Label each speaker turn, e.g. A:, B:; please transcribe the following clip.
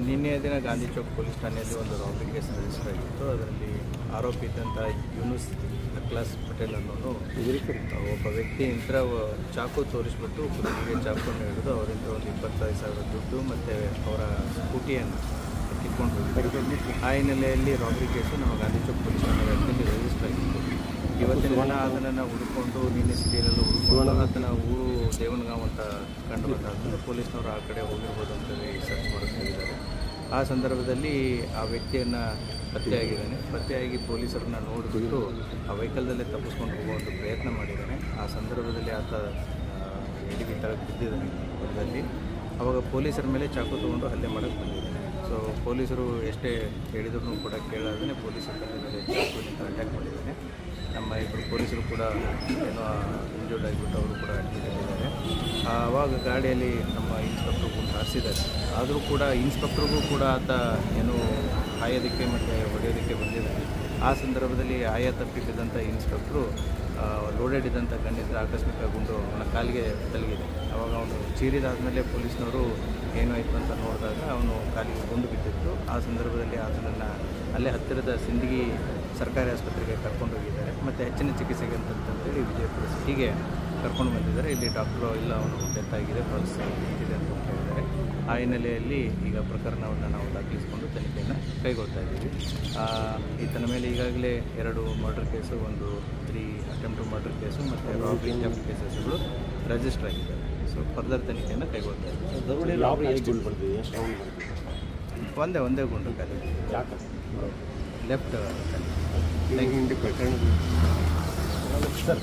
A: ನಿನ್ನೆ ದಿನ ಗಾಂಧಿ ಚೌಕ್ ಪೊಲೀಸ್ ಠಾಣೆಯಲ್ಲಿ ಒಂದು ರಾಬರಿ ಕೇಸ್ ರಿಜಿಸ್ಟರ್ ಆಗಿತ್ತು. ಅದರಲ್ಲಿ ಆರೋಪಿ ಇದ್ದಂಥ ಯೂನುಸ್ ಅಕ್ಲಾಸ್ ಪಟೇಲ್ ಅನ್ನೋನು ಒಬ್ಬ ವ್ಯಕ್ತಿಯಿಂದ ಚಾಕು ತೋರಿಸ್ಬಿಟ್ಟು ಕುದುರೆಗೆ ಚಾಕುವನ್ನು ಹಿಡಿದು ಅವರಿಂದ ಒಂದು 25,000 ದುಡ್ಡು ಮತ್ತು ಅವರ ಸ್ಕೂಟಿಯನ್ನು ಕಿತ್ಕೊಂಡು ಹೋಗಿದ್ದರು. ಆ ಹಿನ್ನೆಲೆಯಲ್ಲಿ ರಾಬರಿ ಕೇಸು ನಮ್ಮ ಗಾಂಧಿ ಚೌಕ್ ಪೊಲೀಸ್ ಠಾಣೆ ವ್ಯಾಪ್ತಿಯಲ್ಲಿ ರಿಜಿಸ್ಟರ್ ಆಗಿತ್ತು. ಇವತ್ತಿನ ದಿನ ಅದನ್ನು ಹುಡುಕೊಂಡು ನಿನ್ನೆ ಸಿಟಿಯಲ್ಲೆಲ್ಲ ಹುಡುಕೊಂಡು ಆತನ ಊರು ದೇವನಗಾಂವ್ ಅಂತ ಕಂಡು ಬಂದಾದ್ಮೇಲೆ ಪೊಲೀಸ್ನವರು ಆ ಕಡೆ ಹೋಗಿರ್ಬೋದು ಅಂತೇಳಿ ಸರ್ಚ್ ಮಾಡಿದ್ದಾರೆ. ಆ ಸಂದರ್ಭದಲ್ಲಿ ಆ ವ್ಯಕ್ತಿಯನ್ನು ಪತ್ತೆಯಾಗಿ ಪೊಲೀಸರನ್ನ ನೋಡಿಬಿಟ್ಟು ಆ ವೆಹಿಕಲ್ದಲ್ಲೇ ತಪ್ಪಿಸ್ಕೊಂಡು ಹೋಗೋ ಒಂದು ಪ್ರಯತ್ನ ಮಾಡಿದ್ದಾನೆ. ಆ ಸಂದರ್ಭದಲ್ಲಿ ಆತ ಎಡವಿ ತಳಕ್ಕೆ ಬಿದ್ದಿದ್ದಾನೆ ಹೊಲದಲ್ಲಿ. ಆವಾಗ ಪೊಲೀಸರ ಮೇಲೆ ಚಾಕು ತೊಗೊಂಡು ಹಲ್ಲೆ ಮಾಡೋಕ್ಕೆ ಬಂದಿದ್ದಾನೆ. ಸೊ ಪೊಲೀಸರು ಎಷ್ಟೇ ಹೇಳಿದ್ರು ಕೂಡ ಕೇಳಾದ್ರೆ ಪೊಲೀಸರ ಮೇಲೆ ಚಾಕುವಿನಿಂದ ಅಟ್ಯಾಕ್ ಮಾಡಿದ್ದಾನೆ. ನಮ್ಮ ಇಬ್ಬರು ಪೊಲೀಸರು ಕೂಡ ಏನೋ ಇಂಜೂರ್ಡ್ ಆಗಿಬಿಟ್ಟು ಅವರು ಕೂಡ ಅಡ್ಮಿಟ್ ಆಗಿದ್ದಾರೆ. ಆವಾಗ ಗಾಡಿಯಲ್ಲಿ ನಮ್ಮ ಇನ್ಸ್ಪೆಕ್ಟ್ರು ಕೂಡ ಹಾರಿಸಿದ್ದಾರೆ. ಆದರೂ ಕೂಡ ಇನ್ಸ್ಪೆಕ್ಟ್ರಿಗೂ ಕೂಡ ಆತ ಏನು ಹಾಯೋದಕ್ಕೆ ಮತ್ತು ಹೊಡೆಯೋದಕ್ಕೆ ಬಂದಿದ್ದಾನೆ. ಆ ಸಂದರ್ಭದಲ್ಲಿ ತಪ್ಪಿದ್ದಂಥ ಇನ್ಸ್ಪೆಕ್ಟ್ರು ಲೋಡೆಡ್ ಇದ್ದಂಥ ಗಣ್ಣಿದ್ರೆ ಆಕಸ್ಮಿಕ ಗುಂಡು ಅವನ ಕಾಲಿಗೆ ತಲಗಿದೆ. ಆವಾಗ ಅವನು ಚೀರಿದಾದಮೇಲೆ ಪೊಲೀಸ್ನವರು ಏನಾಯಿತು ಅಂತ ನೋಡಿದಾಗ ಅವನು ಕಾಲಿಗೆ ಗುಂಡು ಬಿದ್ದಿತ್ತು. ಆ ಸಂದರ್ಭದಲ್ಲಿ ಆತನನ್ನು ಅಲ್ಲೇ ಹತ್ತಿರದ ಸಿಂದಗಿ ಸರ್ಕಾರಿ ಆಸ್ಪತ್ರೆಗೆ ಕರ್ಕೊಂಡು ಹೋಗಿದ್ದಾರೆ ಮತ್ತು ಹೆಚ್ಚಿನ ಚಿಕಿತ್ಸೆಗೆ ಅಂತಂತೇಳಿ ವಿಜಯಪುರ ಸಿಟಿಗೆ ಕರ್ಕೊಂಡು ಬಂದಿದ್ದಾರೆ. ಇಲ್ಲಿ ಡಾಕ್ಟ್ರು ಇಲ್ಲ ಅವನು ಡೆತ್ ಆಗಿದೆ, ಪಲ್ಸ್ ಇದೆ ಅಂತ ಹೇಳಿದ್ದಾರೆ. ಆ ಹಿನ್ನೆಲೆಯಲ್ಲಿ ಈಗ ಪ್ರಕರಣವನ್ನು ನಾವು ದಾಖಲಿಸಿಕೊಂಡು ತನಿಖೆಯನ್ನು ಕೈಗೊಳ್ತಾ ಇದ್ದೀವಿ. ಈತನ ಮೇಲೆ ಈಗಾಗಲೇ 2 ಮರ್ಡರ್ ಕೇಸು, ಒಂದು 3 ಅಟೆಂಪ್ಟ್ ಮರ್ಡರ್ ಕೇಸು ಮತ್ತು ರಾಬರಿ ಥೆಫ್ಟ್ ಕೇಸಸ್ಗಳು ರಿಜಿಸ್ಟರ್ ಆಗಿದ್ದಾರೆ. ಸೊ ಫರ್ದರ್ ತನಿಖೆಯನ್ನು ಕೈಗೊಳ್ತಾ ಇದ್ದೀವಿ. ಒಂದೇ ಗುಂಡು ಖಾಲಿ ಲೆಫ್ಟ್ ಸರ್